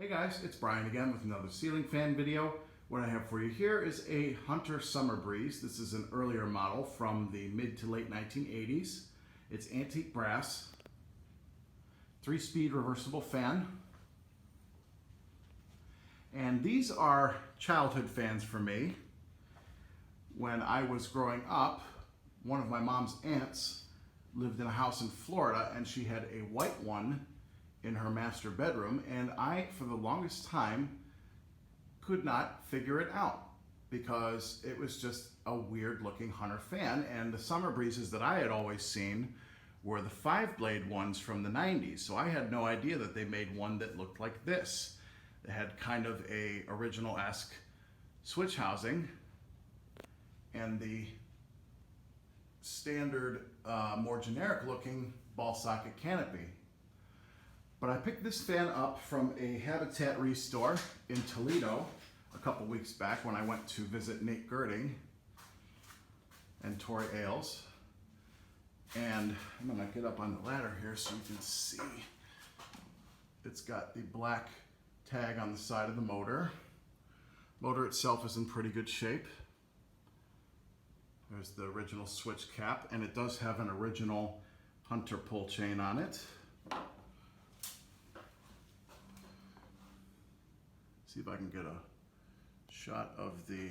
Hey guys, it's Brian again with another ceiling fan video. What I have for you here is a Hunter Summer Breeze. This is an earlier model from the mid to late 1980s. It's antique brass, 3-speed reversible fan. And these are childhood fans for me. When I was growing up, one of my mom's aunts lived in a house in Florida and she had a white one in her master bedroom, and I, for the longest time, could not figure it out because it was just a weird looking Hunter fan, and the Summer Breezes that I had always seen were the 5-blade ones from the 90s, so I had no idea that they made one that looked like this. They had kind of a original-esque switch housing and the standard, more generic looking ball socket canopy. But I picked this fan up from a Habitat restore in Toledo a couple weeks back when I went to visit Nate Girding and Tori Ailes. And I'm gonna get up on the ladder here so you can see. It's got the black tag on the side of the motor. Motor itself is in pretty good shape. There's the original switch cap, and it does have an original Hunter pull chain on it. See if I can get a shot of the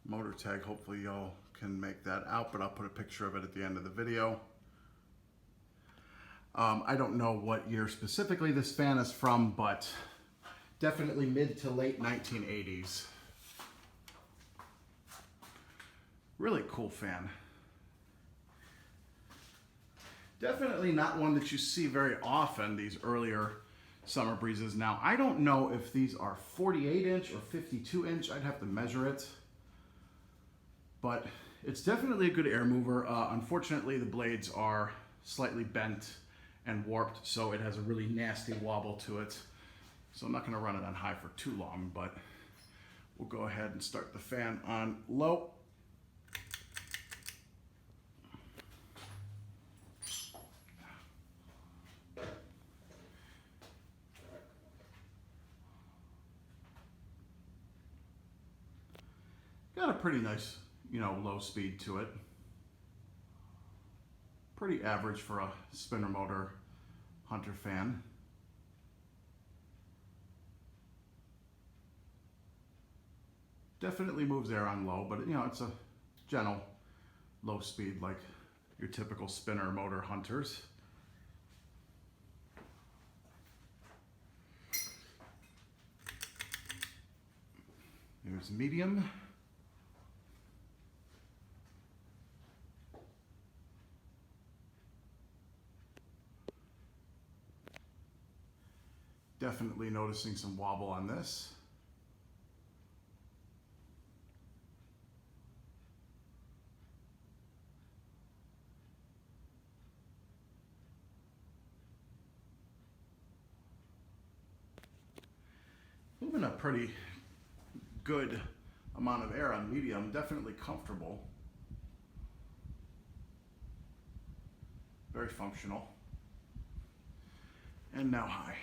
motor tag. Hopefully y'all can make that out, but I'll put a picture of it at the end of the video. I don't know what year specifically this fan is from, but definitely mid to late 1980s. Really cool fan. Definitely not one that you see very often, these earlier Summer Breezes. Now, I don't know if these are 48 inch or 52 inch. I'd have to measure it. But it's definitely a good air mover. Unfortunately, the blades are slightly bent and warped, so it has a really nasty wobble to it. So I'm not gonna run it on high for too long, but we'll go ahead and start the fan on low. Got a pretty nice, low speed to it. Pretty average for a spinner motor Hunter fan. Definitely moves air on low, but it's a gentle low speed like your typical spinner motor Hunters. There's medium. Definitely noticing some wobble on this. Moving a pretty good amount of air on medium, definitely comfortable. Very functional. And now high.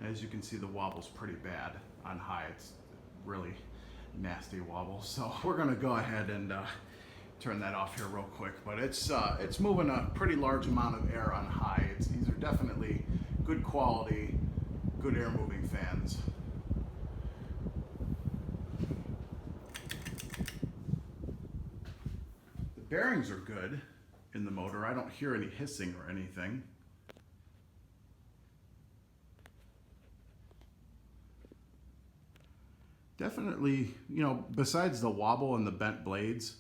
As you can see, the wobble's pretty bad on high. It's really nasty wobble. So we're gonna go ahead and turn that off here real quick. But it's moving a pretty large amount of air on high. These are definitely good quality, good air moving fans. The bearings are good in the motor. I don't hear any hissing or anything. Definitely, besides the wobble and the bent blades,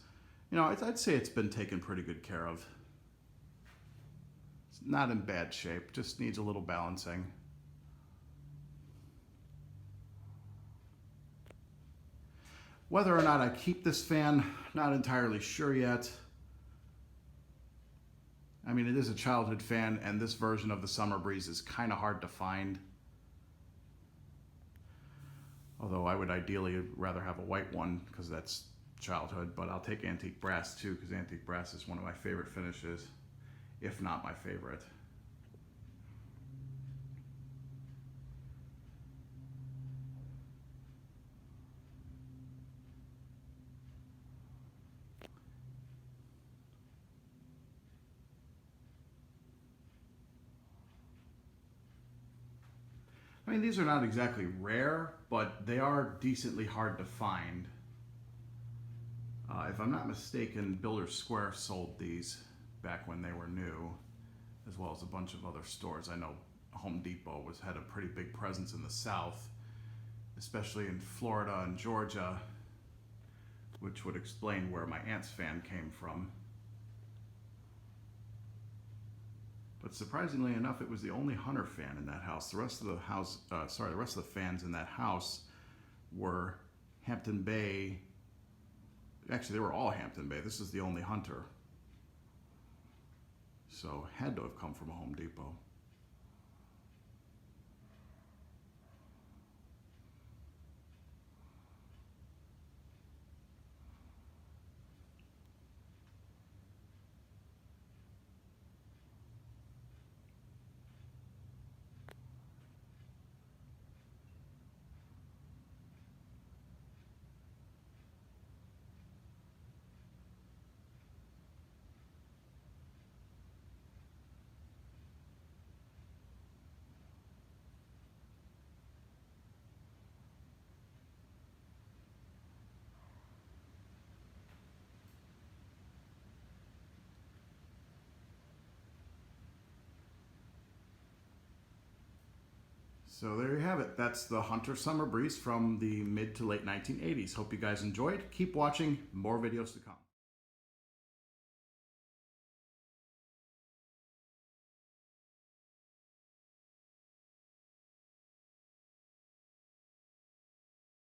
I'd say it's been taken pretty good care of. It's not in bad shape, just needs a little balancing. Whether or not I keep this fan, not entirely sure yet. I mean, it is a childhood fan, and this version of the Summer Breeze is kind of hard to find. Although I would ideally rather have a white one because that's childhood, but I'll take antique brass too, because antique brass is one of my favorite finishes, if not my favorite. I mean, these are not exactly rare, but they are decently hard to find. If I'm not mistaken, Builder's Square sold these back when they were new, as well as a bunch of other stores. I know Home Depot had a pretty big presence in the South, especially in Florida and Georgia, which would explain where my aunt's fan came from. But surprisingly enough, it was the only Hunter fan in that house. The rest of the house, the rest of the fans in that house were Hampton Bay. Actually, they were all Hampton Bay. This is the only Hunter. So, had to have come from a Home Depot. So there you have it. That's the Hunter Summer Breeze from the mid to late 1980s. Hope you guys enjoyed. Keep watching. More videos to come.